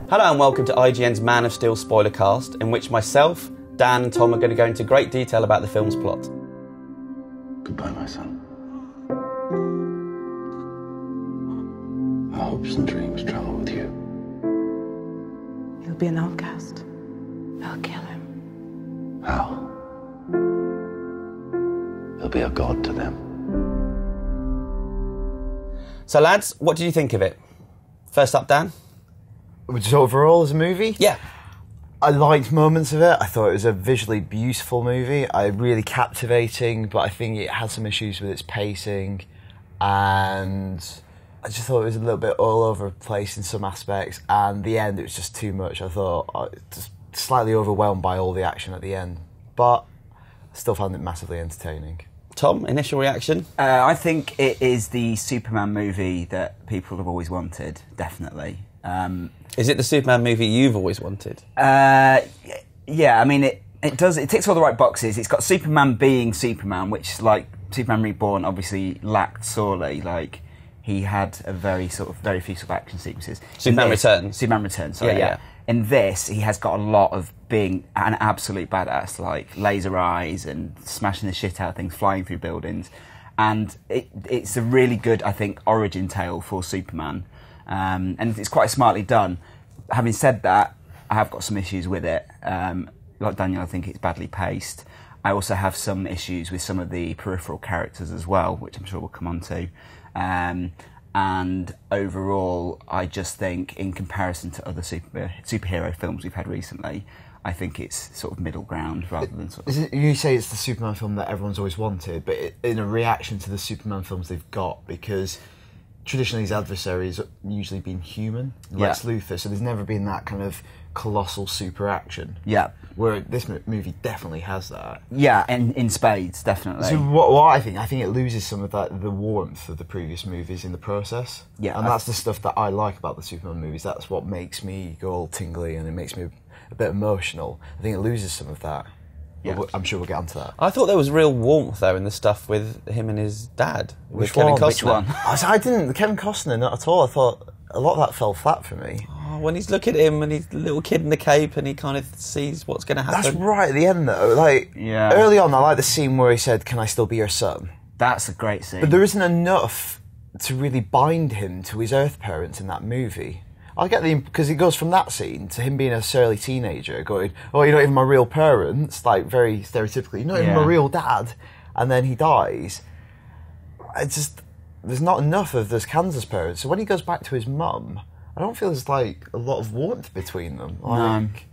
Hello and welcome to IGN's Man of Steel Spoilercast, in which myself, Dan and Tom are going to go into great detail about the film's plot. Goodbye, my son. Our hopes and dreams travel with you. He'll be an outcast. I'll kill him. How? He'll be a god to them. So lads, what did you think of it? First up, Dan? Just overall as a movie? Yeah. I liked moments of it. I thought it was a visually beautiful movie. Really captivating, but I think it had some issues with its pacing, and I just thought it was a little bit all over the place in some aspects, and the end, it was just too much. I thought I was just slightly overwhelmed by all the action at the end, but I still found it massively entertaining. Tom, initial reaction? I think it is the Superman movie that people have always wanted, definitely. Is it the Superman movie you've always wanted? Yeah, I mean, it ticks all the right boxes. It's got Superman being Superman, which, like, Superman Reborn obviously lacked sorely. Like, he had very few sort of action sequences. Superman Returns. Superman Returns, sorry, yeah. In this, he has got a lot of being an absolute badass, like laser eyes and smashing the shit out of things, flying through buildings. And it's a really good, I think, origin tale for Superman. And it's quite smartly done. Having said that, I have got some issues with it. Like Daniel, I think it's badly paced. I also have some issues with some of the peripheral characters as well, which I'm sure we'll come on to. And overall, I just think, in comparison to other superhero films we've had recently, I think it's sort of middle ground rather than sort of... You say it's the Superman film that everyone's always wanted, but in a reaction to the Superman films they've got, because traditionally his adversaries have usually been human, Lex Luthor, so there's never been that kind of colossal super action. Yeah. Where this movie definitely has that. Yeah, in spades, definitely. So what I think it loses some of the warmth of the previous movies in the process. Yeah. And that's the stuff that I like about the Superman movies. That's what makes me go all tingly and it makes me a bit emotional. I think it loses some of that. Yeah. I'm sure we'll get onto that. I thought there was real warmth, though, in the stuff with him and his dad. Which Kevin one? Costner. Which one? I didn't. Kevin Costner, not at all. I thought a lot of that fell flat for me. Oh, when he's looking at him and he's the little kid in the cape and he kind of sees what's going to happen. That's right at the end, though. Like, yeah. Early on, I like the scene where he said, "Can I still be your son?" That's a great scene. But there isn't enough to really bind him to his Earth parents in that movie. I get because it goes from that scene to him being a surly teenager going, "Oh, you're not even my real parents," like very stereotypically, "You're not even my real dad," and then he dies. There's not enough of those Kansas parents. So when he goes back to his mum, I don't feel there's like a lot of warmth between them. Like,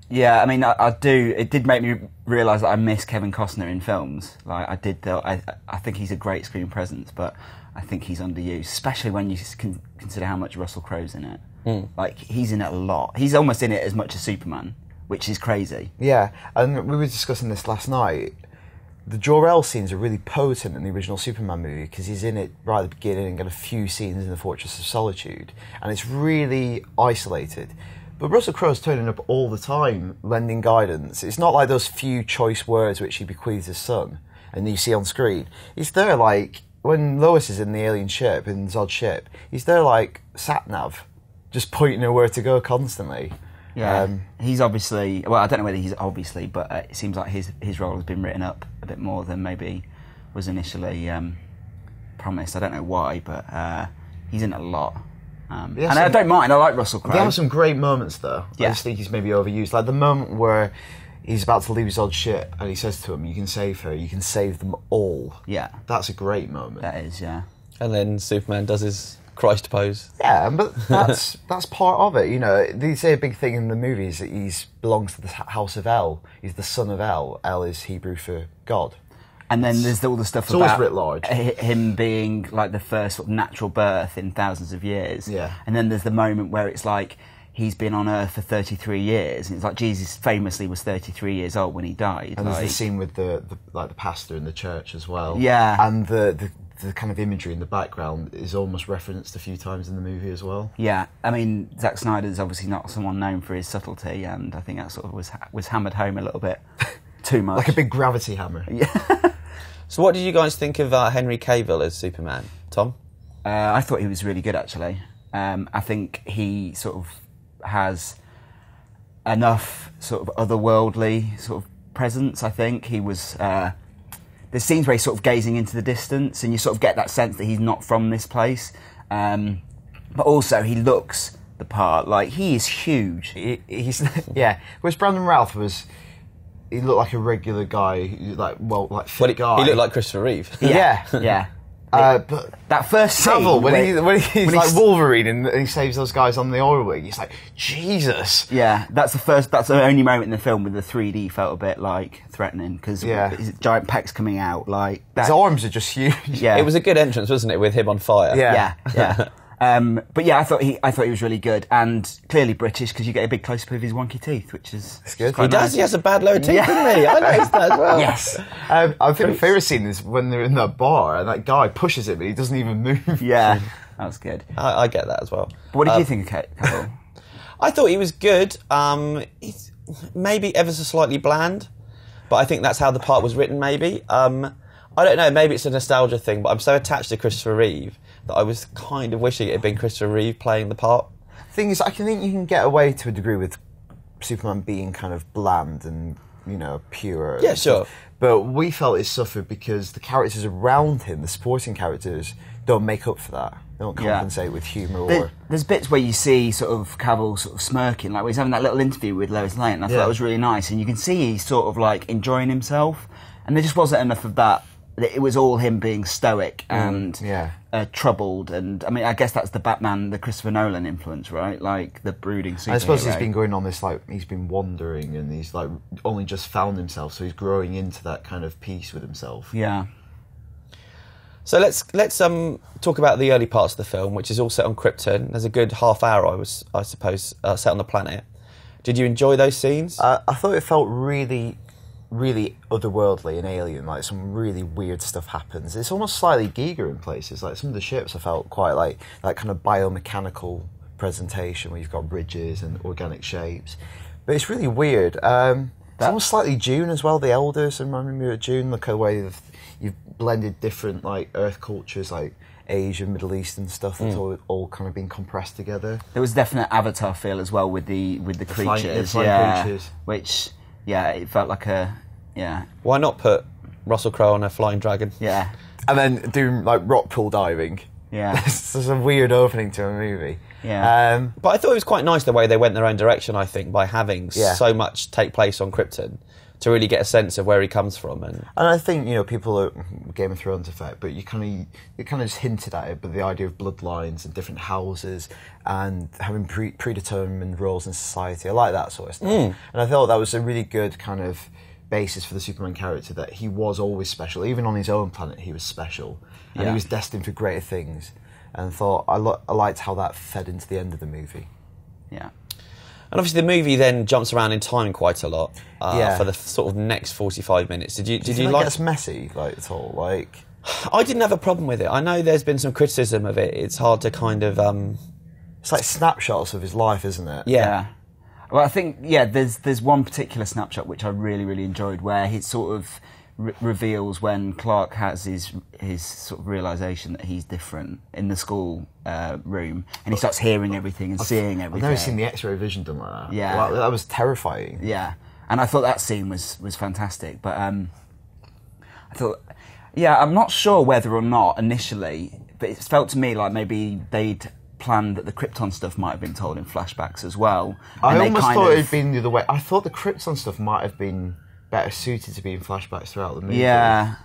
yeah, I mean, I do. It did make me realise that I miss Kevin Costner in films. Like I did. I think he's a great screen presence, but I think he's underused, especially when you consider how much Russell Crowe's in it. Like, he's in it a lot. He's almost in it as much as Superman, which is crazy. Yeah, and we were discussing this last night. The Jor-El scenes are really potent in the original Superman movie because he's in it right at the beginning and got a few scenes in the Fortress of Solitude, and it's really isolated. But Russell Crowe's turning up all the time, lending guidance. It's not like those few choice words which he bequeaths his son and you see on screen. He's there like... When Lois is in the alien ship, in Zod's ship, he's there like sat-nav, just pointing her where to go constantly. Yeah, he's obviously... Well, I don't know whether he's obviously, but it seems like his role has been written up a bit more than maybe was initially promised. I don't know why, but he's in it a lot. And I don't mind, I like Russell Crowe. There are some great moments, though. Yeah. I just think he's maybe overused. Like the moment where he's about to leave Zod's ship and he says to him, "You can save her, you can save them all." Yeah. That's a great moment. That is, yeah. And then Superman does his Christ pose. Yeah, but that's part of it. You know, they say a big thing in the movies that he belongs to the house of El. He's the son of El. El is Hebrew for God. And then there's all the stuff It's always about writ large. him being like the first sort of natural birth in thousands of years. Yeah. And then there's the moment where it's like he's been on Earth for 33 years. And it's like Jesus famously was 33 years old when he died. And like, there's the scene with the pastor in the church as well. Yeah. And the kind of imagery in the background is almost referenced a few times in the movie as well. Yeah, I mean, Zack Snyder's obviously not someone known for his subtlety, and I think that sort of was hammered home a little bit too much. Like a big gravity hammer. Yeah. So what did you guys think of Henry Cavill as Superman? Tom? I thought he was really good, actually. I think he sort of has enough sort of otherworldly sort of presence. I think he was. There's scenes where he's sort of gazing into the distance, and you sort of get that sense that he's not from this place. But also, he looks the part. Like, he is huge. He's yeah. Whereas Brandon Routh he looked like a regular guy, fit guy. He looked like Christopher Reeve. Yeah. But that first scene Cavill, when he's like Wolverine and he saves those guys on the oil rig, he's like, Jesus. Yeah, that's the only moment in the film where the 3D felt a bit like threatening because his giant pecs coming out like that. His arms are just huge. Yeah, it was a good entrance, wasn't it, with him on fire? Yeah. But yeah, I thought he was really good and clearly British because you get a big close up of his wonky teeth, which is good. He does. He has a bad lower teeth, doesn't he? I noticed that as well. Yes. I think my favourite scene is when they're in that bar and that guy pushes him, but he doesn't even move. Yeah, that was good. I get that as well. But what did you think of Cavill? I thought he was good. He's maybe ever so slightly bland, but I think that's how the part was written. Maybe I don't know. Maybe it's a nostalgia thing, but I'm so attached to Christopher Reeve that I was kind of wishing it had been Christopher Reeve playing the part. The thing is, I think you can get away to a degree with Superman being kind of bland and, pure. Yeah, sure. But we felt it suffered because the characters around him, the supporting characters, don't make up for that. They don't compensate with humour There's bits where you see sort of Cavill sort of smirking, like when he's having that little interview with Lois Lane, and I thought that was really nice. And you can see he's sort of like enjoying himself. And there just wasn't enough of that. It was all him being stoic and troubled, and I mean, I guess that's the Batman, the Christopher Nolan influence, right? Like the brooding superhero. I suppose he's been going on this, like, he's been wandering and he's like only just found himself, so he's growing into that kind of peace with himself. Yeah. So let's talk about the early parts of the film, which is all set on Krypton. There's a good half hour, I suppose, set on the planet. Did you enjoy those scenes? I thought it felt really otherworldly and alien, like some really weird stuff happens. It's almost slightly Giga in places, like some of the ships I felt quite like that kind of biomechanical presentation where you've got ridges and organic shapes, but it's really weird. It's almost slightly Dune as well. The Elders reminded me of Dune, like a way you've blended different like Earth cultures, like Asian, Middle Eastern stuff that's all kind of been compressed together. There was definite Avatar feel as well with the creatures, flying creatures. Which it felt like Why not put Russell Crowe on a flying dragon? Yeah. And then do like rock pool diving. Yeah. It's a weird opening to a movie. Yeah. But I thought it was quite nice the way they went their own direction, I think, by having so much take place on Krypton to really get a sense of where he comes from. And I think, people are Game of Thrones effect, but you kind of just hinted at it, but the idea of bloodlines and different houses and having predetermined roles in society, I like that sort of stuff. And I thought that was a really good kind of basis for the Superman character, that he was always special. Even on his own planet, he was special. And he was destined for greater things. And thought I liked how that fed into the end of the movie. Yeah. And obviously the movie then jumps around in time quite a lot for the sort of next 45 minutes. Did you like? It's messy, like at all. Like, I didn't have a problem with it. I know there's been some criticism of it. It's hard to kind of. It's like snapshots of his life, isn't it? Yeah. Well, I think there's one particular snapshot which I really enjoyed, where he sort of reveals when Clark has his sort of realisation that he's different in the school room, and he starts hearing everything and seeing everything. I've never seen the X-ray vision done like that. Yeah. Well, that was terrifying. Yeah, and I thought that scene was fantastic. But I thought, I'm not sure whether or not initially, but it felt to me like maybe they'd planned that the Krypton stuff might have been told in flashbacks as well. I almost thought it'd been the other way. I thought the Krypton stuff might have been better suited to be in flashbacks throughout the movie. Yeah.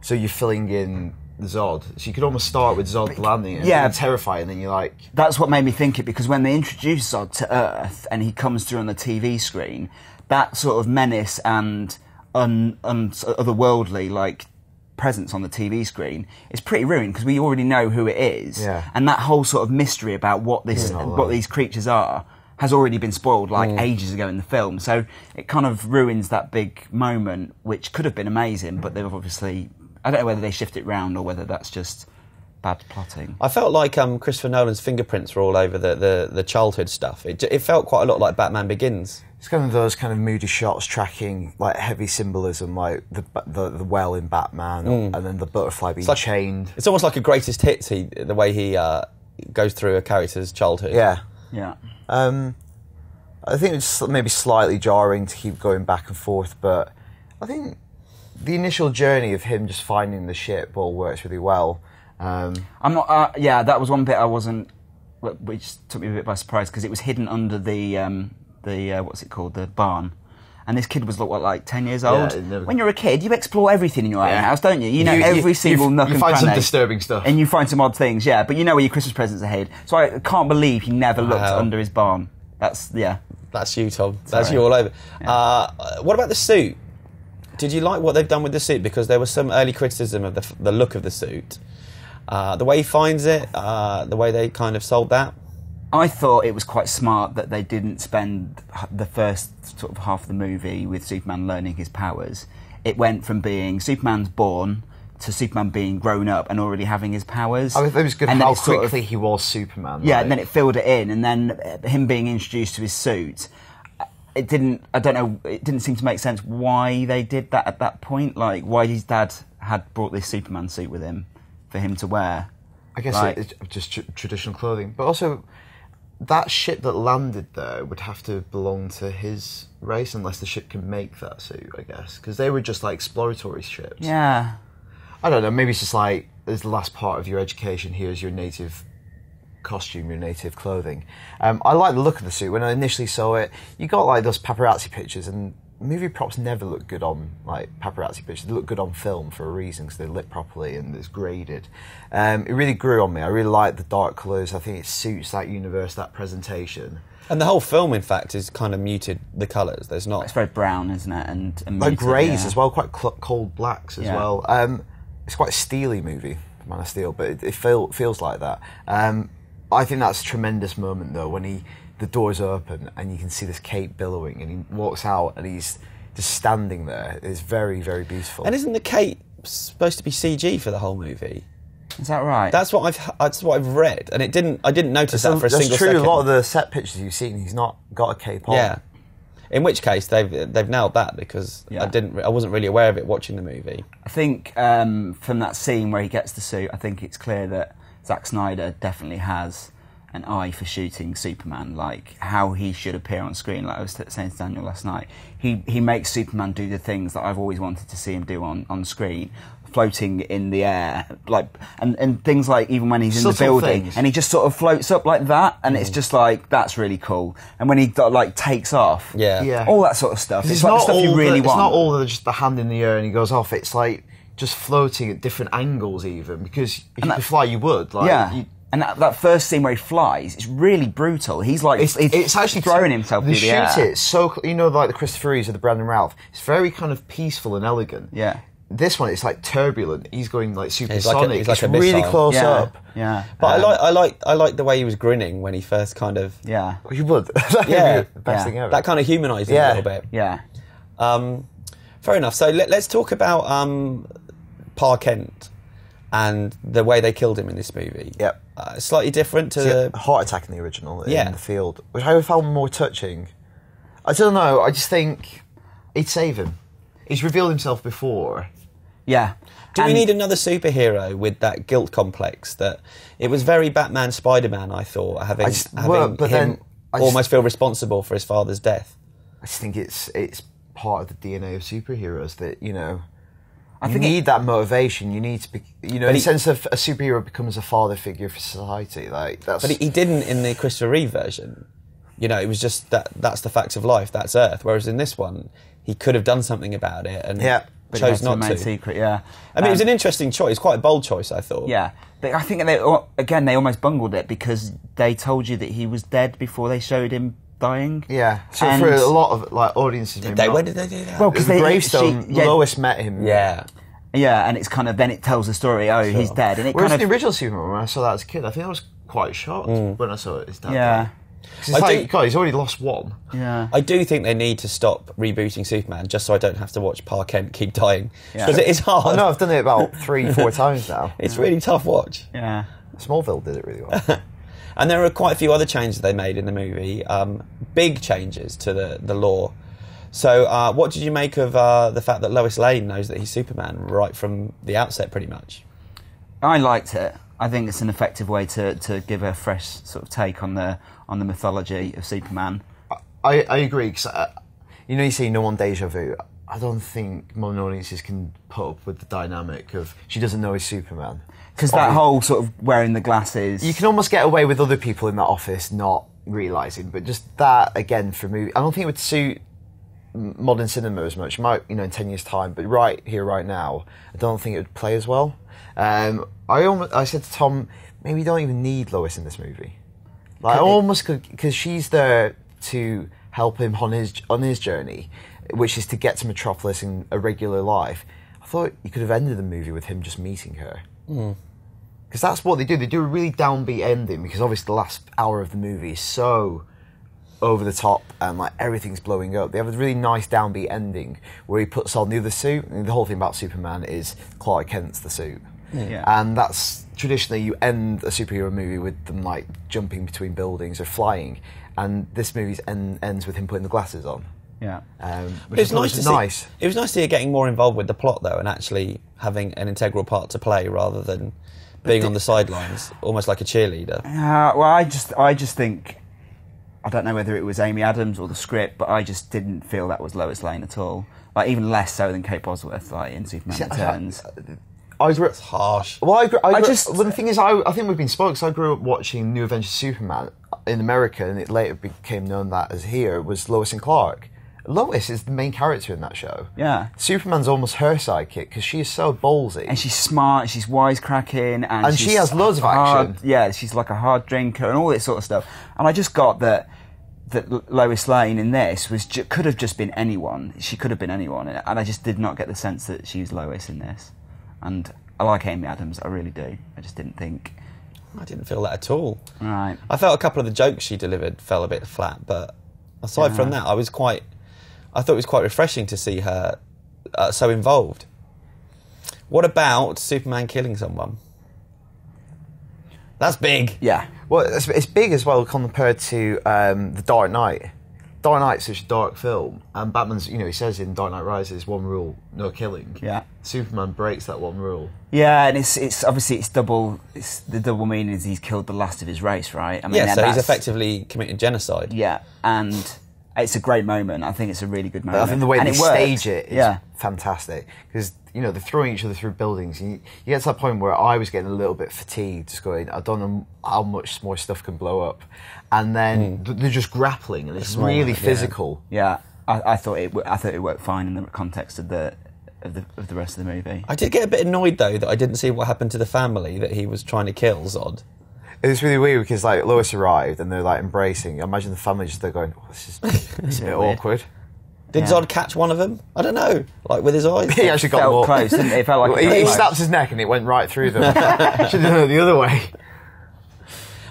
So you're filling in the Zod. So you could almost start with Zod landing and terrifying, and then you're like... That's what made me think it, because when they introduce Zod to Earth and he comes through on the TV screen, that sort of menace and otherworldly, like, presence on the TV screen is pretty ruined, because we already know who it is. Yeah. And that whole sort of mystery about what these creatures are has already been spoiled ages ago in the film. So it kind of ruins that big moment, which could have been amazing, but they've obviously... I don't know whether they shift it round or whether that's just bad plotting. I felt like Christopher Nolan's fingerprints were all over the childhood stuff. It felt quite a lot like Batman Begins. It's kind of those kind of moody shots tracking like heavy symbolism, like the well in Batman, and then the butterfly being chained. It's almost like a greatest hits. The way he goes through a character's childhood. Yeah. Yeah. I think it's maybe slightly jarring to keep going back and forth, but I think the initial journey of him just finding the ship all works really well. I'm not. Yeah, that was one bit I wasn't, which took me a bit by surprise because it was hidden under the what's it called, the barn. And this kid was like 10 years old. When you're a kid, you explore everything in your own house, don't you? You know every single nook and cranny. You find some disturbing stuff. And you find some odd things, yeah. But you know where your Christmas presents are hid. So I can't believe he never looked under his barn. That's you, Tom. That's you all over. Yeah. What about the suit? Did you like what they've done with the suit? Because there was some early criticism of the look of the suit. The way he finds it, the way they kind of sold that. I thought it was quite smart that they didn't spend the first sort of half of the movie with Superman learning his powers. It went from being Superman's born to Superman being grown up and already having his powers. I thought it was good how quickly he was Superman. Yeah, and then it filled it in, and then him being introduced to his suit. It didn't seem to make sense why they did that at that point. Like, why his dad had brought this Superman suit with him for him to wear. I guess it's just traditional clothing. But also, that ship that landed there would have to belong to his race unless the ship can make that suit, I guess. Because they were just like exploratory ships. Yeah. I don't know, maybe it's just like, as the last part of your education, here's your native costume, your native clothing. I like the look of the suit. When I initially saw it, you got like those paparazzi pictures, and movie props never look good on like paparazzi pictures. They look good on film for a reason, because they're lit properly and it's graded. It really grew on me. I really like the dark colours. I think it suits that universe, that presentation. And the whole film, in fact, is kind of muted the colours. There's not. It's very brown, isn't it? And like muted, greys as well, quite cold blacks as well. It's quite a steely movie, Man of Steel, but it feels like that. I think that's a tremendous moment though, when the doors open and you can see this cape billowing, and he walks out and he's just standing there. It's very, very beautiful. And isn't the cape supposed to be CG for the whole movie? Is that right? That's what I've read, and I didn't notice that for a single second. That's true. A lot of the set pictures you've seen, he's not got a cape on. Yeah. In which case they've nailed that, because I wasn't really aware of it watching the movie. I think from that scene where he gets the suit, I think it's clear that Zack Snyder definitely has an eye for shooting Superman, like how he should appear on screen. Like I was saying to Daniel last night, he makes Superman do the things that I've always wanted to see him do on screen, floating in the air, like and things like even when he's in the building and he just sort of floats up like that, and it's just like, that's really cool. And when he like takes off, all that sort of stuff. It's like the stuff you really want. It's not all just the hand in the air and he goes off. It's like just floating at different angles, even, because if you could fly, you would. Like, and that first scene where he flies, it's really brutal. He's like, it's actually throwing himself through the air. It so, like the Christopher Reeves or the Brandon Ralph, it's very kind of peaceful and elegant. Yeah. This one, it's like turbulent. He's going like supersonic. It's really close up. Yeah. But I like the way he was grinning when he first kind of. Yeah. Well, you would. Yeah. The best thing ever. That kind of humanised him a little bit. Yeah. Fair enough. So let's talk about Pa Kent and the way they killed him in this movie. Yep. Slightly different to a heart attack in the original in the field, which I found more touching. I don't know. I just think he'd save him. He's revealed himself before. Yeah. Do we need another superhero with that guilt complex? That it was very Batman, Spider-Man, I thought, having him almost feel responsible for his father's death. I just think it's part of the DNA of superheroes that, you know, you need that motivation. You need to be, you know, in the sense of a superhero becomes a father figure for society. Like that's. But he didn't in the Christopher Reeve version. You know, it was just that's the facts of life. That's Earth. Whereas in this one, he could have done something about it and chose not to. Secret, yeah. I mean, it was an interesting choice, quite a bold choice, I thought. Yeah, but I think they almost bungled it because they told you that he was dead before they showed him dying. Yeah, so for a lot of like audiences, when did they do that? Well, because the gravestone, Lois met him. Yeah, and it's kind of then it tells the story. Oh, he's dead, and it whereas kind of the original Superman, when I saw that as a kid, I think I was quite shocked when I saw it. His dad. Yeah. God, he's already lost one. Yeah, I do think they need to stop rebooting Superman just so I don't have to watch Pa Kent keep dying, because it is hard. I know, I've done it about 3-4 times now. It's really tough watch. Yeah, Smallville did it really well. And there are quite a few other changes they made in the movie, big changes to the lore. So what did you make of the fact that Lois Lane knows that he's Superman right from the outset, pretty much? I liked it. I think it's an effective way to give a fresh sort of take on the mythology of Superman. I agree, because you say no one deja vu. I don't think modern audiences can put up with the dynamic of she doesn't know he's Superman. Because that whole sort of wearing the glasses... You can almost get away with other people in that office not realising, but just that, again, for movie... I don't think it would suit modern cinema as much. It might, in 10 years' time, but right here, right now, I don't think it would play as well. I said to Tom, maybe you don't even need Lois in this movie. Like, I almost could... Because she's there to help him on his journey, which is to get to Metropolis in a regular life. I thought you could have ended the movie with him just meeting her. Because that's what they do. They do a really downbeat ending, because obviously the last hour of the movie is so over the top and like everything's blowing up. They have a really nice downbeat ending where he puts on the other suit, and the whole thing about Superman is Clark Kent's the suit. Yeah. And that's traditionally you end a superhero movie with them like jumping between buildings or flying, and this movie ends with him putting the glasses on. Yeah. Which is nice. It was nice to see her getting more involved with the plot, though, and actually having an integral part to play rather than being on the sidelines, almost like a cheerleader. Well, I just think, I don't know whether it was Amy Adams or the script, but I just didn't feel that was Lois Lane at all. Like, even less so than Kate Bosworth, like in Superman Returns. It's harsh. Well, the thing is, I think we've been spoiled, because I grew up watching New Adventures of Superman in America, and it later became known that as here was Lois and Clark. Lois is the main character in that show. Yeah. Superman's almost her sidekick, because she is so ballsy. And she's smart, she's wisecracking, and she has loads of hard, action. Yeah, she's like a hard drinker and all this sort of stuff. And I just got that Lois Lane in this could have just been anyone. She could have been anyone. And I just did not get the sense that she was Lois in this. And I like Amy Adams, I really do. I just didn't think... I didn't feel that at all. Right. I felt a couple of the jokes she delivered fell a bit flat, but aside from that, I thought it was quite refreshing to see her so involved. What about Superman killing someone? That's big. Yeah. Well, it's big as well compared to The Dark Knight. Dark Knight's such a dark film, and Batman's, he says in Dark Knight Rises, one rule, no killing. Yeah. Superman breaks that one rule. Yeah, and it's obviously double. It's the double meaning is he's killed the last of his race, right? I mean, so he's effectively committed genocide. Yeah, and it's a great moment. I think it's a really good moment. I think the way they stage it is yeah. fantastic, because they're throwing each other through buildings. And you get to that point where I was getting a little bit fatigued, just going, I don't know how much more stuff can blow up, and then they're just grappling, and it's really physical. Yeah, I thought it worked fine in the context of the rest of the movie. I did get a bit annoyed though that I didn't see what happened to the family that he was trying to kill, Zod. It was really weird, because like Lois arrived and they're like embracing. I imagine the family just they're going, this is a bit awkward. Did Zod catch one of them? I don't know, like with his eyes. He actually got more close, didn't it? It felt like he snapped his neck and it went right through them. Should have done it the other way.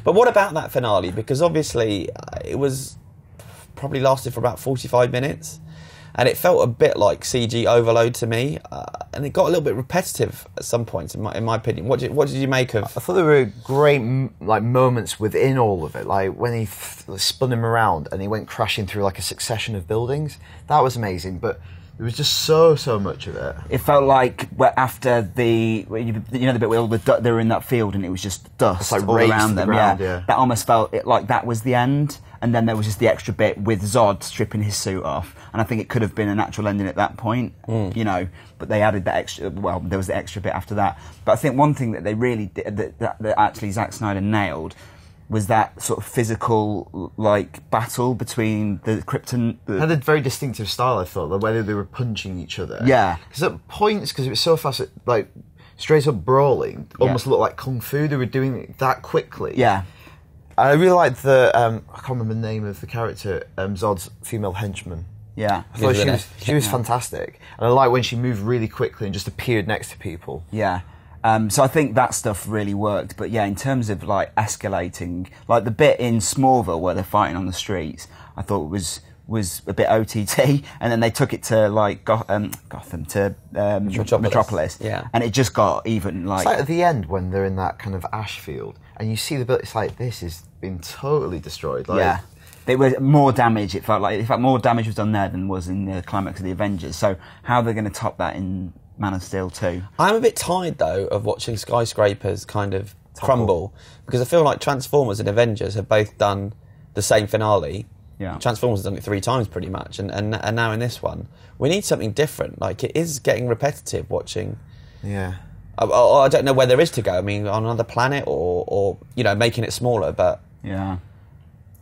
But what about that finale? Because obviously it was probably lasted for about 45 minutes. And it felt a bit like CG overload to me, and it got a little bit repetitive at some points, in my opinion. What did you make of? I thought there were great moments within all of it, like when he spun him around and he went crashing through like a succession of buildings. That was amazing, but there was just so much of it. It felt like after the bit where all they were in that field and it was just dust like all around them. Ground, yeah, that almost felt like that was the end. And then there was just the extra bit with Zod stripping his suit off. And I think it could have been a natural ending at that point, but they added that extra, well, there was the extra bit after that. But I think one thing that they really did, that actually Zack Snyder nailed, was that sort of physical, battle between the Krypton... It had a very distinctive style, I thought, the way they were punching each other. Yeah. Because at points, because it was so fast, straight up brawling, almost looked like Kung Fu. They were doing it that quickly. Yeah. I really liked the, I can't remember the name of the character, Zod's female henchman. Yeah. I thought she was fantastic. And I like when she moved really quickly and just appeared next to people. Yeah. So I think that stuff really worked. But yeah, in terms of escalating, the bit in Smallville where they're fighting on the streets, I thought was a bit OTT, and then they took it to Gotham to Metropolis. Yeah. And it just got even It's like at the end when they're in that kind of ash field and you see the building, it's like this has been totally destroyed. Yeah. There was more damage, it felt like. In fact, more damage was done there than was in the climax of the Avengers. So how are they going to top that in Man of Steel 2? I'm a bit tired, though, of watching skyscrapers kind of crumble, because I feel like Transformers and Avengers have both done the same finale, Yeah. Transformers has done it 3 times pretty much, and now in this one, we need something different. Like, it is getting repetitive watching. Yeah. I don't know where there is to go. I mean, on another planet or making it smaller, but Yeah.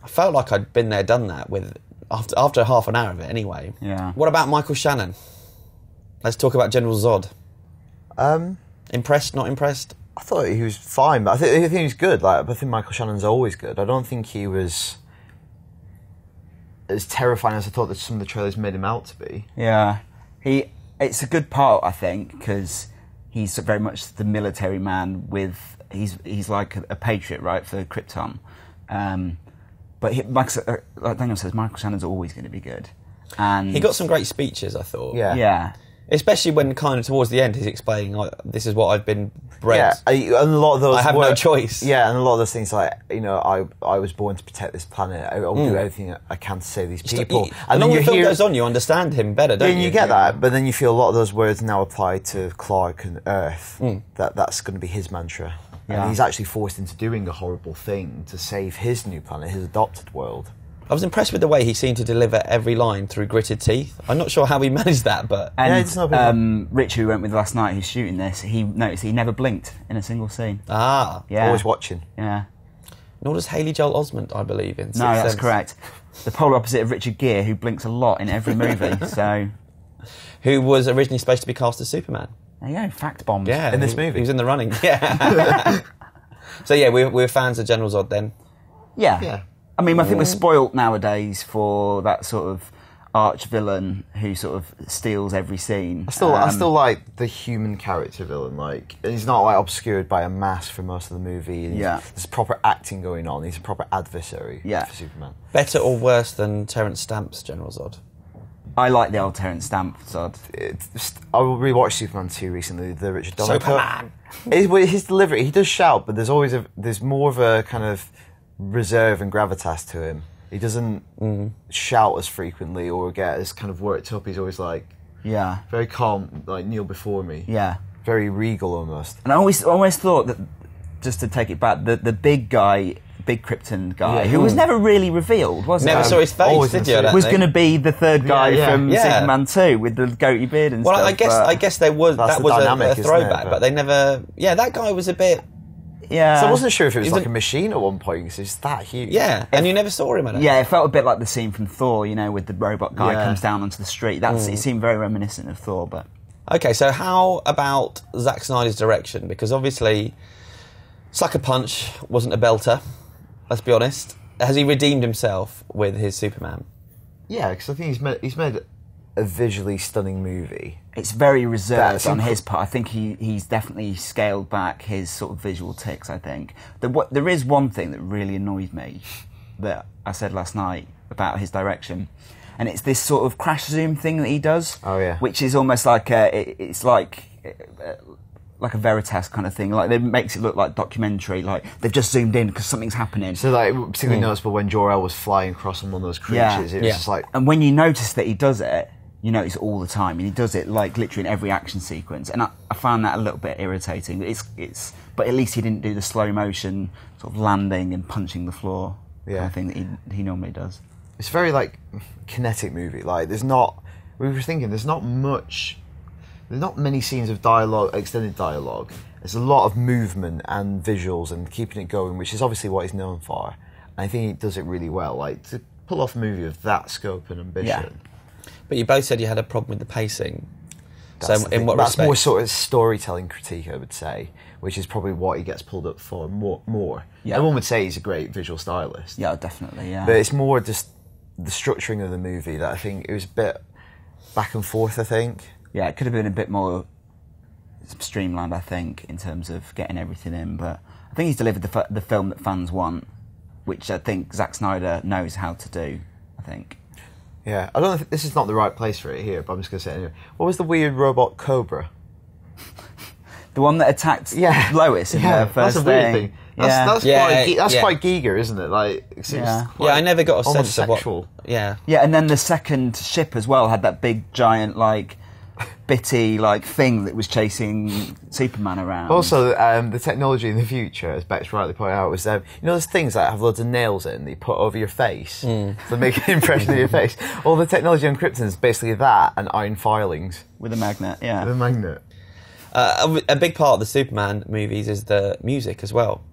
I felt like I'd been there, done that with after half an hour of it anyway. Yeah. What about Michael Shannon? Let's talk about General Zod. Impressed, not impressed? I thought he was fine, but I think he was good. Like, I think Michael Shannon's always good. I don't think he was as terrifying as I thought that some of the trailers made him out to be. Yeah. It's a good part, I think, because he's very much the military man he's like a patriot, right, for Krypton. But like Daniel says, Michael Shannon's always going to be good. And He got some great speeches, I thought. Yeah. Yeah. Especially when kind of towards the end he's explaining, like, this is what I've been bred. Yeah, and a lot of those. I have no choice. Yeah, and a lot of those things like, I was born to protect this planet. I'll do everything I can to save these people. And then the film goes on, you understand him better, don't you? You get that, but then you feel a lot of those words now apply to Clark and Earth. That's going to be his mantra. Yeah. And he's actually forced into doing a horrible thing to save his new planet, his adopted world. I was impressed with the way he seemed to deliver every line through gritted teeth. I'm not sure how he managed that, but... And Rich, who we went with last night, who's shooting this, he noticed he never blinked in a single scene. Yeah. Always watching. Yeah. Nor does Haley Joel Osment, I believe, in Sixth No, that's Sense. correct. The polar opposite of Richard Gere, who blinks a lot in every movie, so... Who was originally supposed to be cast as Superman. There you go, fact bombs. Yeah. In this movie. He was in the running, yeah. So, yeah, we're fans of General Zod then. Yeah. I mean, I think we're spoilt nowadays for that sort of arch villain who sort of steals every scene. I still like the human character villain. Like, he's not like obscured by a mask for most of the movie. There's proper acting going on. He's a proper adversary for Superman. Better or worse than Terence Stamp's General Zod? I like the old Terence Stamp Zod. I rewatched Superman 2 recently, the Richard Donner Superman! His delivery, he does shout, but there's more of a kind of reserve and gravitas to him. He doesn't shout as frequently or get as kind of worked up. He's always like very calm, like kneel before me. Yeah. Very regal almost. And I always thought that, just to take it back, the big guy, big Krypton guy, who was never really revealed, was Never saw his face, did you? Was going to be the third guy from Superman 2 with the goatee beard and stuff. Well, I guess that was a throwback, but they never... Yeah, that guy was a bit... Yeah. So I wasn't sure if it was like a machine at one point, because it's that huge. Yeah, and you never saw him, I don't Yeah, it felt a bit like the scene from Thor, with the robot guy comes down onto the street. It seemed very reminiscent of Thor, but... Okay, so how about Zack Snyder's direction? Because obviously, Sucker Punch wasn't a belter, let's be honest. Has he redeemed himself with his Superman? Yeah, because I think he's made a visually stunning movie. It's very reserved on his part. I think he's definitely scaled back his sort of visual tics, I think. There is one thing that really annoyed me that I said last night about his direction, and it's this sort of crash zoom thing that he does. Oh, yeah. Which is almost like it's like a Veritas kind of thing. Like, it makes it look like documentary, like they've just zoomed in because something's happening. So, like, particularly noticeable when Jor-El was flying across on one of those creatures. It was just like... And when you notice that he does it, you notice it all the time, and he does it like literally in every action sequence. And I found that a little bit irritating. But at least he didn't do the slow motion sort of landing and punching the floor kind of thing that he normally does. It's very like kinetic movie. Like, we were thinking there's not many scenes of dialogue, extended dialogue. There's a lot of movement and visuals and keeping it going, which is obviously what he's known for. And I think he does it really well. Like, to pull off a movie of that scope and ambition. Yeah. But you both said you had a problem with the pacing. That's so in what that's respect? more sort of storytelling critique, I would say, which is probably what he gets pulled up for more. Yeah. Everyone would say he's a great visual stylist. Yeah, definitely, yeah. But it's more just the structuring of the movie that I think it was a bit back and forth, I think. Yeah, it could have been a bit more streamlined, I think, in terms of getting everything in. But I think he's delivered the film that fans want, which I think Zack Snyder knows how to do, I think. Yeah, I don't know if this is not the right place for it here, but I'm just going to say it anyway. What was the weird robot cobra? The one that attacked Lois in the first that's a weird thing. That's quite Giga, isn't it? Like, it seems quite I never got a sense of sexual. what... Yeah. Yeah, and then the second ship as well had that big, giant, like, bitty like thing that was chasing Superman around. Also, the technology in the future, as Bex rightly pointed out, was those things that have loads of nails in that you put over your face to make an impression of your face. All the technology on Krypton is basically that and iron filings with a magnet. Yeah, with a magnet. A big part of the Superman movies is the music as well,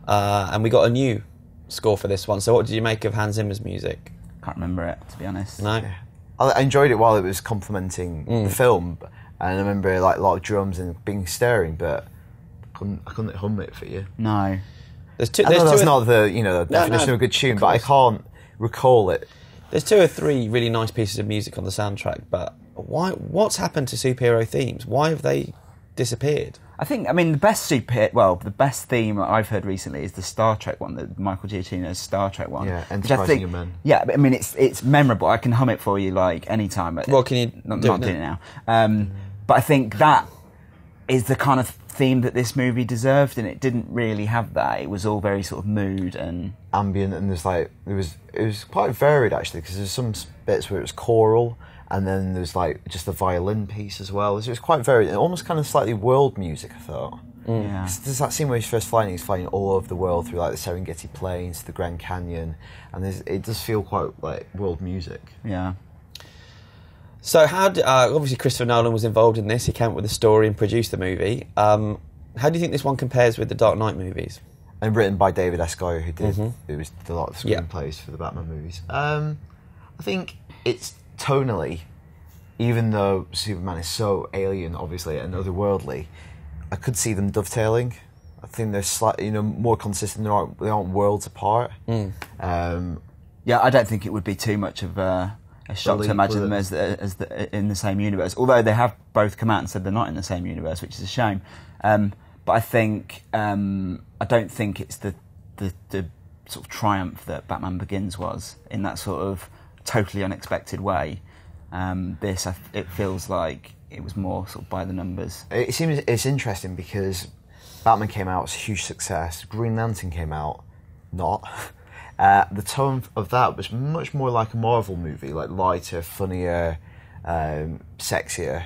and we got a new score for this one. So, what did you make of Hans Zimmer's music? Can't remember it, to be honest. No. Yeah. I enjoyed it while it was complementing the film, and I remember like a lot of drums and being stirring, but I couldn't hum it for you. No. That's not the definition of a good tune, but I can't recall it. There's 2 or 3 really nice pieces of music on the soundtrack, but what's happened to superhero themes? Why have they disappeared? The best theme I've heard recently is the Star Trek one, the Michael Giacchino's Star Trek one. Yeah, Enterprising Young Men. Yeah, but it's memorable. I can hum it for you like any time. Well, can you not doing it now? But I think that is the kind of theme that this movie deserved, and it didn't really have that. It was all very sort of mood and ambient, and it was quite varied actually, because there's some bits where it was choral. And then there's like just a violin piece as well. It was quite varied, almost kind of slightly world music, I thought. Yeah. There's that scene where he's first flying, he's flying all over the world through like the Serengeti Plains, the Grand Canyon, and it does feel quite like world music. Yeah. So obviously Christopher Nolan was involved in this, he came up with the story and produced the movie. How do you think this one compares with the Dark Knight movies? And written by David S. Goyer, who did a lot of the screenplays for the Batman movies. I think it's tonally, even though Superman is so alien, obviously, and otherworldly, I could see them dovetailing. I think they're slightly, more consistent. They aren't worlds apart. Yeah, I don't think it would be too much of a shock to imagine them as in the same universe. Although they have both come out and said they're not in the same universe, which is a shame. But I think I don't think it's the sort of triumph that Batman Begins was in that sort of totally unexpected way. It feels like it was more sort of by the numbers. It's interesting because Batman came out as a huge success. Green Lantern came out not. The tone of that was much more like a Marvel movie, like lighter, funnier, sexier.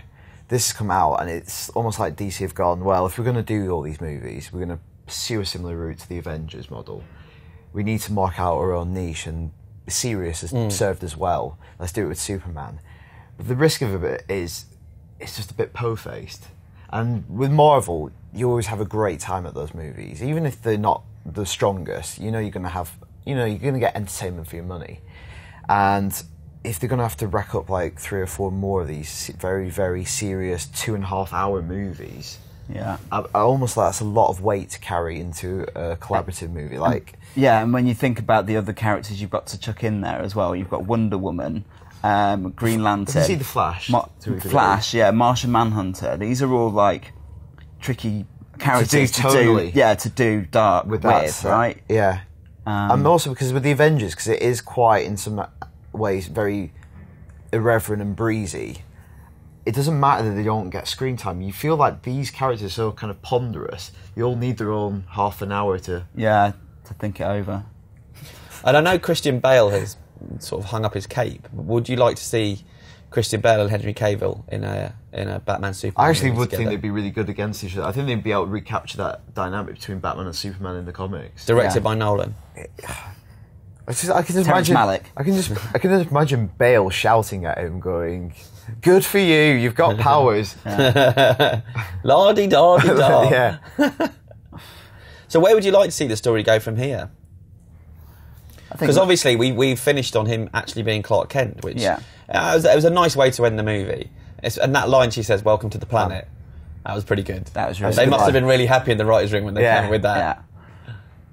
This has come out and it's almost like DC have gone, well, if we're going to do all these movies, we're going to pursue a similar route to the Avengers model. We need to mark out our own niche, and serious has served as well. Let's do it with Superman. But the risk of it is it's just a bit po-faced. And with Marvel, you always have a great time at those movies, even if they're not the strongest. You're going to get entertainment for your money. And if they're going to have to rack up like 3 or 4 more of these very, very serious 2.5-hour movies, yeah, I almost like that's a lot of weight to carry into a collaborative movie. And when you think about the other characters you've got to chuck in there as well, you've got Wonder Woman, Green Lantern. You see the Flash. Flash, yeah, Martian Manhunter. These are all like tricky characters to do dark with, right? Yeah. And also because with the Avengers, because it is quite, in some ways, very irreverent and breezy, it doesn't matter that they don't get screen time. You feel like these characters are so kind of ponderous. They all need their own half an hour to think it over. And I know Christian Bale has sort of hung up his cape. Would you like to see Christian Bale and Henry Cavill in a Batman Superman? I actually would together? think they'd be really good against each other. I think they'd be able to recapture that dynamic between Batman and Superman in the comics. Directed by Nolan. I can just Terrence imagine. Malick. I can just imagine Bale shouting at him, going, "Good for you! You've got powers." La-di-da-di-da. Yeah. So where would you like to see the story go from here? Because obviously we finished on him actually being Clark Kent, which it was a nice way to end the movie. And that line she says, "Welcome to the planet," that was pretty good. That was really They good. must have been really happy in the writers' room when they came up with that.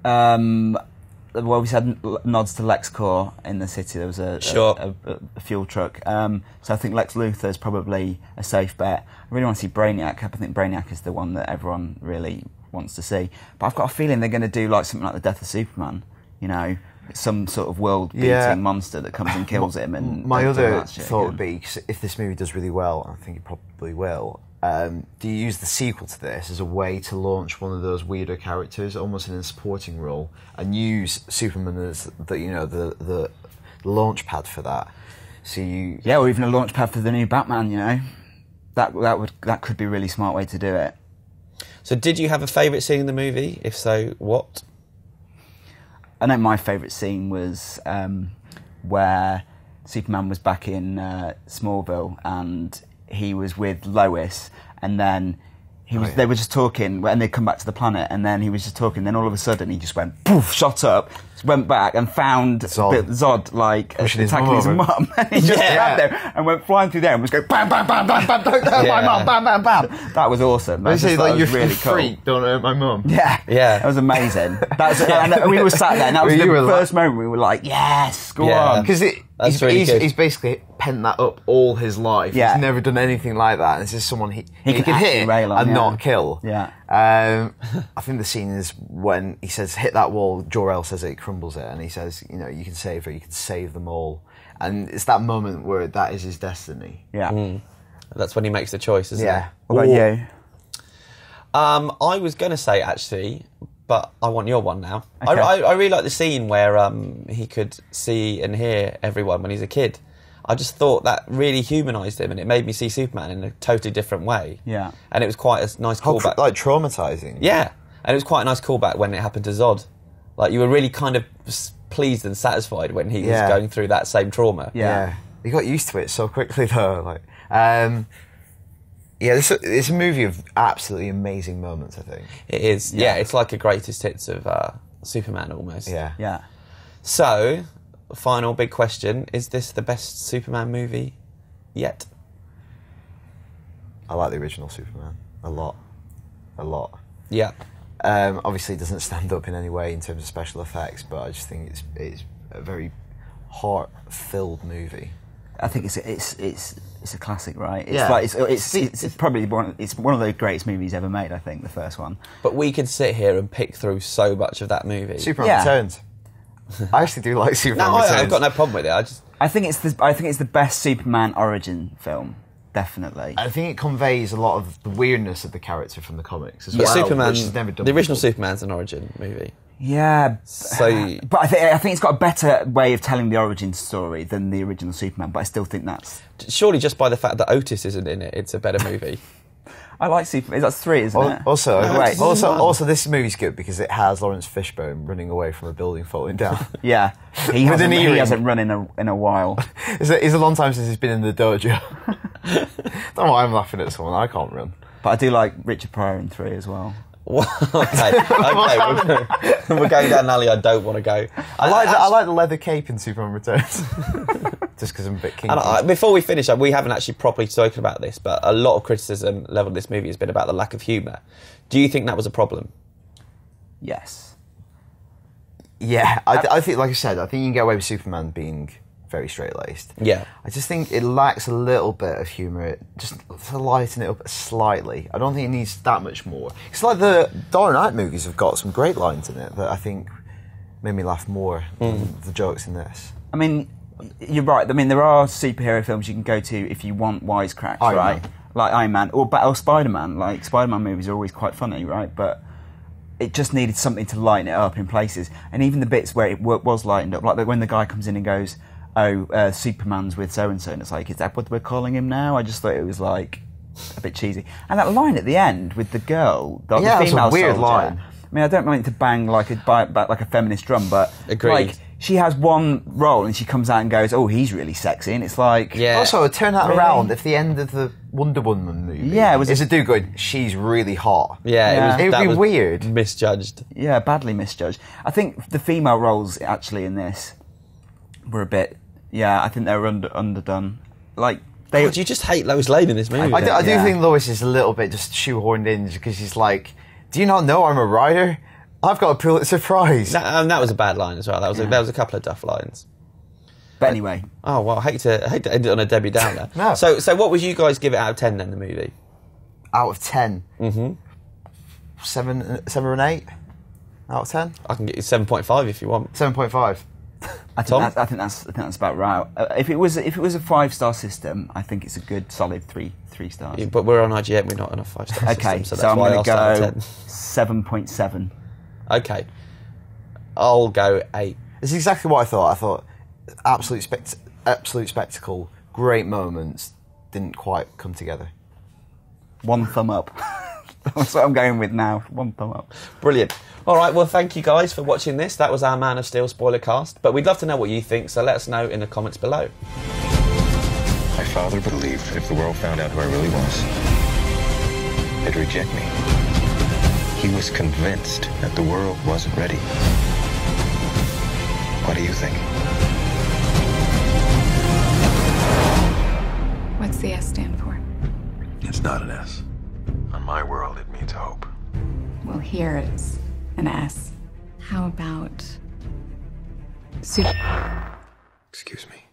Yeah. Well, we had nods to LexCorp in the city. There was a fuel truck. So I think Lex Luthor is probably a safe bet. I really want to see Brainiac. I think Brainiac is the one that everyone really wants to see. But I've got a feeling they're going to do like something like the Death of Superman. Some sort of world-beating monster that comes and kills him. And my other thought would be, if this movie does really well, I think it probably will, do you use the sequel to this as a way to launch one of those weirder characters, almost in a supporting role, and use Superman as the launch pad for that? So or even a launch pad for the new Batman, that could be a really smart way to do it. So did you have a favourite scene in the movie? If so, what? I know my favourite scene was where Superman was back in Smallville and he was with Lois, and then they were just talking, and they'd come back to the planet, and then he was just talking, then all of a sudden he just went poof, shot up, went back and found Zod like attacking his mum. And he just grabbed there and went flying through there and was going bam, bam, bam, bam, bam, don't hurt my mum, bam, bam, bam. That was awesome. That was really cool. Freak, don't hurt my mum. Yeah, that was amazing. And we were sat there, and that was the first moment we were like, yes, go on. Because he's basically pent that up all his life. Yeah. He's never done anything like that. And this is someone he can hit and not kill. Yeah. I think the scene is when he says, hit that wall, Jor-El says it crumbles it, and he says, you can save her, you can save them all. And it's that moment where that is his destiny. Yeah. Mm. That's when he makes the choice, isn't it? What about you? I was going to say, actually, but I want your one now. Okay. I really like the scene where he could see and hear everyone when he's a kid. I just thought that really humanised him, and it made me see Superman in a totally different way. Yeah. And it was quite a nice callback. Like traumatising. Yeah. And it was quite a nice callback when it happened to Zod. Like, you were really kind of pleased and satisfied when he was going through that same trauma. Yeah. He got used to it so quickly, though. It's a movie of absolutely amazing moments, I think. It is. Yeah, it's like a greatest hits of Superman, almost. Yeah. Yeah. So, final big question. Is this the best Superman movie yet? I like the original Superman. A lot. Yeah. Obviously, it doesn't stand up in any way in terms of special effects, but I just think it's a very heart-filled movie. I think it's a classic, right? It's Yeah. like it's probably one of the greatest movies ever made. I think the first one. But we could sit here and pick through so much of that movie. Superman Returns. I actually do like Superman No, Returns. I've got no problem with it. I think it's the best Superman origin film. Definitely. I think it conveys a lot of the weirdness of the character from the comics as But well. Superman, which is never done the original before. Superman's an origin movie. Yeah. So, but I think it's got a better way of telling the origin story than the original Superman. But I still think that's surely just by the fact that Otis isn't in it, it's a better movie. I like Superman. That's 3, isn't it? Also, this movie's good because it has Lawrence Fishburne running away from a building falling down. Yeah, he hasn't run in a while. It's a long time since he's been in the dojo. Don't know why I'm laughing at someone. I can't run. But I do like Richard Pryor in 3 as well. Okay, we're going down an alley I don't want to go. I like the leather cape in Superman Returns. Just because I'm a bit kinky. And before we finish, we haven't actually properly spoken about this, but a lot of criticism leveled at this movie has been about the lack of humour. Do you think that was a problem? Yes. Yeah, I think, like I said, I think you can get away with Superman being very straight-laced. Yeah. I just think it lacks a little bit of humour, just to lighten it up slightly. I don't think it needs that much more. It's like the Dark Knight movies have got some great lines in it that I think made me laugh more than the jokes in this. I mean, you're right. I mean, there are superhero films you can go to if you want wisecracks, right? Like Iron Man or Spider-Man. Like, Spider-Man movies are always quite funny, right? But it just needed something to lighten it up in places. And even the bits where it was lightened up, like when the guy comes in and goes, Superman's with so-and-so, and it's like, is that what we're calling him now? I just thought it was like a bit cheesy. And that line at the end with the girl, the female that's a weird soldier, line. I mean, I don't mean to bang like a feminist drum, but Agreed. like, she has one role and she comes out and goes, oh, he's really sexy, and it's like... Yeah. Also, turn that around if the end of the Wonder Woman movie is a dude going, she's really hot. Yeah, It would be weird. Misjudged. Yeah, badly misjudged. I think the female roles actually in this were a bit... Yeah, I think they were underdone. Like, they... God, you just hate Lois Lane in this movie. I do think Lois is a little bit just shoehorned in because she's like, do you not know I'm a writer? I've got a Pulitzer Prize. That was a bad line as well. There was a couple of duff lines. But anyway. Oh, well, I hate to end it on a Debbie Downer. No. So what would you guys give it out of 10 then, the movie? Out of 10? Mm-hmm. 7 or an 8? Out of 10? I can get you 7.5 if you want. 7.5. I think that's about right. If it was a 5-star system, I think it's a good solid 3 stars. Yeah, but we're on IGN, we're not on a 5-star Okay, system, so I'm going to go 7. 7.7. Okay. I'll go 8. It's exactly what I thought. I thought absolute spectacle, great moments, didn't quite come together. 1 thumb up. That's what I'm going with now. 1 thumb up. Brilliant. All right, well, thank you guys for watching this. That was our Man of Steel spoilercast. But we'd love to know what you think, so let us know in the comments below. My father believed if the world found out who I really was, they'd reject me. He was convinced that the world wasn't ready. What do you think? What's the S stand for? It's not an S. On my world, it means hope. Well, here it's an S. How about... Excuse me.